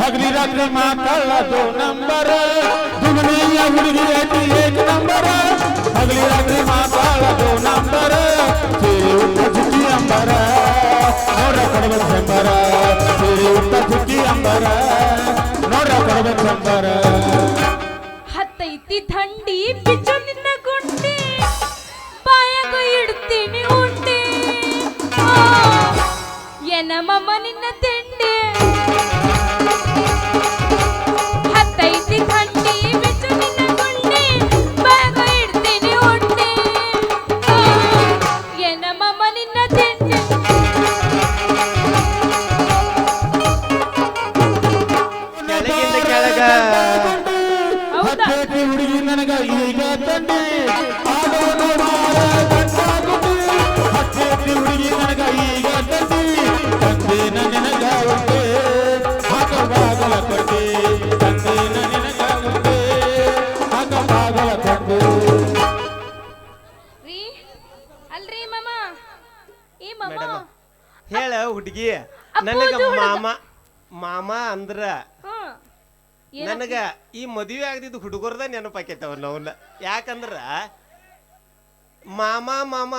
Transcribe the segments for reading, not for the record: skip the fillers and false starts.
हगली रात्रि माकल 2 नंबर दुगनिया हुड़गी ऐसी 1 नंबर हगली रात्रि माकल 2 नंबर तेरे ऊपर झुकी अंबर नोड़ पड़ब चंबर तेरे ऊपर झुकी अंबर नोड़ पड़ब चंबर ಹತ್ತೈತಿ ಥಂಡಿ ಬಿಚ್ಚು ನಿನ್ನ ಗುಂಡಿ ಬಾಯಾಗ ಇಡ್ತೀನಿ ಉಂಡಿ ಏನಮ್ಮ ನಿನ್ನ ತಿಂಡಿ ಹತ್ತೈತಿ ಥಂಡಿ ಬಿಚ್ಚು ನಿನ್ನ ಗುಂಡಿ ಬಾಯಾಗ ಇಡ್ತೀನಿ ಉಂಡಿ ಏನಮ್ಮ ನಿನ್ನ ತಿಂಡಿ ಕೆಳಗ ಹತ್ತೇತಿ ಹುಡುಗಿ ನನಗ ಈಗ ತಂಡಿ ಆಡೋನು ಹತ್ತೇತಿ ಹುಡುಗಿ ನನಗ ಈಗ ತಂಡಿ ತಂದೆ ನನಗ ಉಂಟೆ ಹಾಕ ಬಾಗಲ ಕಟ್ಟಿ ತಂದೆ ನನಗ ಉಂಟೆ ಹಾಕ ಬಾಗಲ ಕಟ್ಟು ರೀ ಅಲ್ರಿ ಮಾಮ ಈ ಮಾಮ ಮೇಡಮ್ ಹೇಳ ಹುಡುಗಿ ನನಗ ಮಾಮ ಅಂದ್ರ ನನಗ ಈ ಮದುವೆ ಆಗದಿದ್ದು ಹುಡುಗರ್ದ ನೆನಪಾಕೈತವ ನಾವನ್ನ ಯಾಕಂದ್ರ ಮಾಮ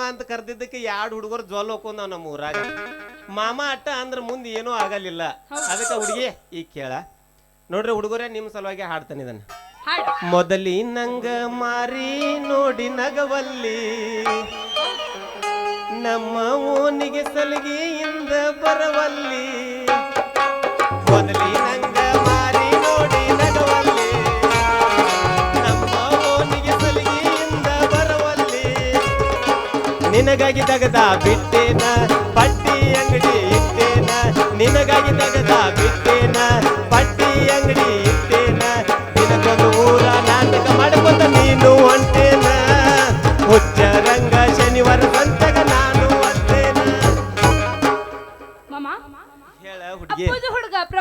ಅಂತ ಕರೆದಿದ್ದಕ್ಕೆ 2 ಹುಡುಗರು ಜ್ವಲ್ ಹೋಕೊಂಡ್ ನಮ್ಮ ಊರಾಗ ಮಾಮ ಅಟ್ಟ ಅಂದ್ರ ಮುಂದೆ ಏನೂ ಆಗಲಿಲ್ಲ ಅದಕ್ಕೆ ಹುಡುಗಿ ಈಗ ಕೇಳ ನೋಡ್ರಿ ಹುಡುಗರೇ ನಿಮ್ಮ ಸಲುವಾಗಿ ಹಾಡ್ತಾನೆ ಇದನ್ನ ಮೊದಲಿ ನಂಗ ಮಾರಿ ನೋಡಿ ನಗವಲ್ಲಿ ನಮ್ಮ ಓನಿಗೆ ಸಲಿಗೆಯಿಂದ ಬರವಲ್ಲಿ ಮೊದಲಿ ನಂಗ ಮಾರಿ ನೋಡಿ ನಗವಲ್ಲಿ ನಮ್ಮ ಓನಿಗೆ ಸಲಿಗೆಯಿಂದ ಬರವಲ್ಲಿ ನಿನಗಾಗಿ ತಗದ ಬಿಟ್ಟೇನ ಪಟ್ಟಿ ಅಂಗಡಿ ಇಟ್ಟೇನ ನಿನಗಾಗಿ ತಗದ ಬಿಟ್ಟೇನ ಪಟ್ಟಿ ಅಂಗಡಿ ಇಟ್ಟೇನ ದಿನಕ್ಕೊಂದು ಊರ ನಾಟಕ ಮಾಡ್ಕೊಂತ ನೀನು ಹೊಂಟೇನ ಹುಚ್ಚ ರಂಗ ಶನಿವಾರ ಸಂತಗ ನಾನು ಅಂತೇನ ಮಾಮ ಹೇಳ ಹುಡುಗಿ ಹುಡುಗ